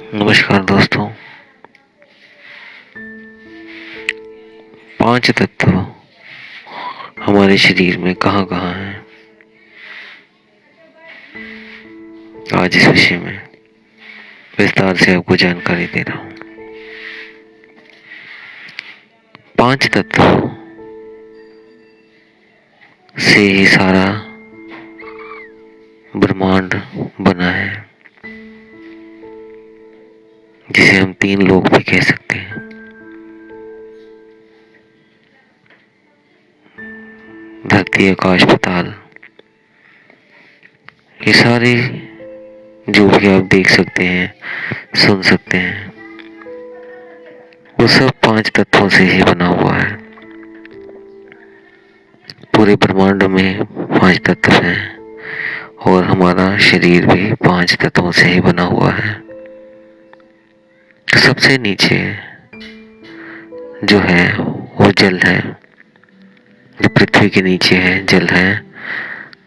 नमस्कार दोस्तों। 5 तत्व हमारे शरीर में कहाँ कहाँ हैं, आज इस विषय में विस्तार से आपको जानकारी दे रहा हूँ। 5 तत्व से ही सारा ब्रह्मांड बना है, जिसे हम 3 लोक भी कह सकते हैं। धरती, आकाश, पाताल, ये सारे जो भी आप देख सकते हैं, सुन सकते हैं, वो सब 5 तत्वों से ही बना हुआ है। पूरे ब्रह्मांड में 5 तत्व हैं और हमारा शरीर भी 5 तत्वों से ही बना हुआ है। सबसे नीचे जो है वो जल है, जो पृथ्वी के नीचे है, जल है।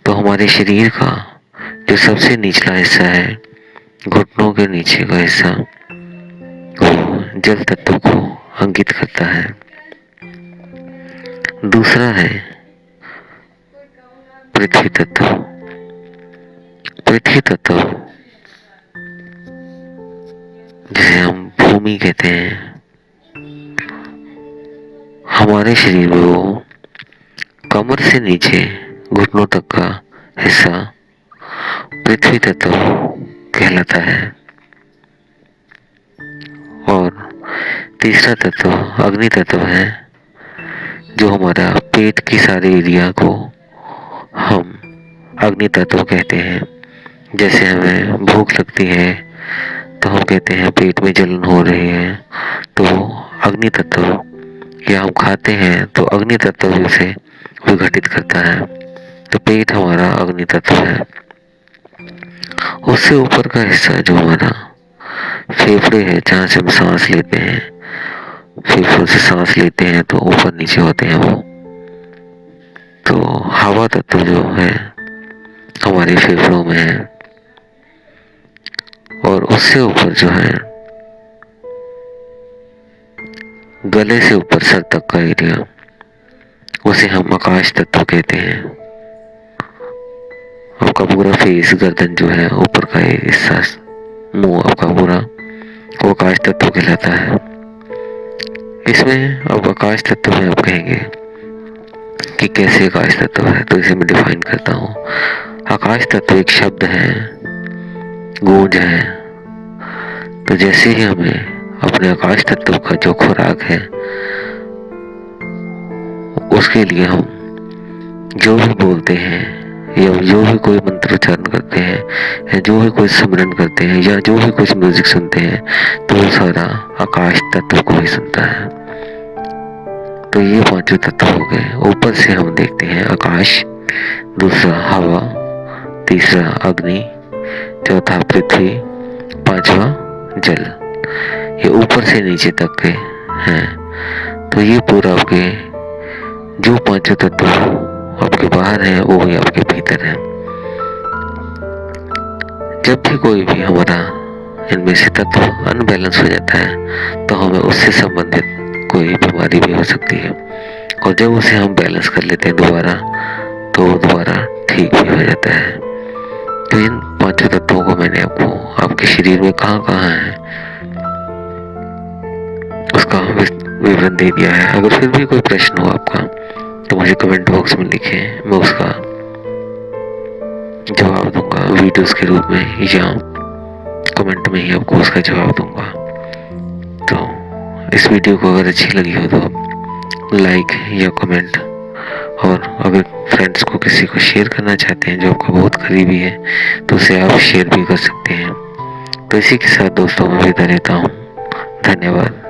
तो हमारे शरीर का जो सबसे निचला हिस्सा है, घुटनों के नीचे का हिस्सा, वो जल तत्व को अंकित करता है। दूसरा है पृथ्वी तत्व। पृथ्वी तत्व जिसे हम भूमि कहते हैं, हमारे शरीर में वो कमर से नीचे घुटनों तक का हिस्सा पृथ्वी तत्व कहलाता है। और तीसरा तत्व अग्नि तत्व है, जो हमारा पेट की सारी एरिया को हम अग्नि तत्व कहते हैं। जैसे हमें भूख लगती है तो हम कहते हैं पेट में जलन हो रही है, तो अग्नि तत्व, या हम खाते हैं तो अग्नि तत्व उसे विघटित करता है। तो पेट हमारा अग्नि तत्व है। उससे ऊपर का हिस्सा जो हमारा फेफड़े है, जहाँ से हम सांस लेते हैं, फेफड़ों से सांस लेते हैं तो ऊपर नीचे होते हैं वो। तो हवा तत्व जो है हमारे फेफड़ों में है। और उससे ऊपर जो है गले से ऊपर सर तक का एरिया, उसे हम आकाश तत्व कहते हैं। आपका पूरा फेस, गर्दन जो है, ऊपर का हिस्सा, मुंह आपका पूरा, वो आकाश तत्व कहलाता है। इसमें अब आकाश तत्व में आप कहेंगे कि कैसे आकाश तत्व है, तो इसे मैं डिफाइन करता हूँ। आकाश तत्व एक शब्द है, गूंज है। तो जैसे ही हमें अपने आकाश तत्व का जो खुराक है, उसके लिए हम जो भी बोलते हैं, या जो भी कोई मंत्र उच्चारण करते हैं, या जो भी कोई सिमरन करते हैं, या जो भी कुछ म्यूजिक सुनते हैं, तो वो सारा आकाश तत्व को ही सुनता है। तो ये 5 तत्व हो गए। ऊपर से हम देखते हैं आकाश, दूसरा हवा, तीसरा अग्नि, चौथा पृथ्वी, पांचवा जल। ये ऊपर से नीचे तक के हैं। तो ये पूरा आपके जो 5 तत्व आपके बाहर है, वो भी आपके भीतर है। जब भी कोई भी हमारा इनमें से तत्व अनबैलेंस हो जाता है, तो हमें उससे संबंधित कोई बीमारी भी हो सकती है। और जब उसे हम बैलेंस कर लेते हैं दोबारा, तो वो दोबारा ठीक भी हो जाता है। तो इन 5 तत्वों को मैंने आपको आपके शरीर में कहाँ कहाँ है उसका विवरण दे दिया है। अगर फिर भी कोई प्रश्न हो आपका, तो मुझे कमेंट बॉक्स में लिखें, मैं उसका जवाब दूंगा वीडियोस के रूप में, या कमेंट में ही आपको उसका जवाब दूंगा। तो इस वीडियो को अगर अच्छी लगी हो तो लाइक या कमेंट, और अगर फ्रेंड्स को किसी को शेयर करना चाहते हैं जो आपका बहुत करीबी है, तो उसे आप शेयर भी कर सकते हैं। तो इसी के साथ दोस्तों मैं विदा लेता हूँ। धन्यवाद।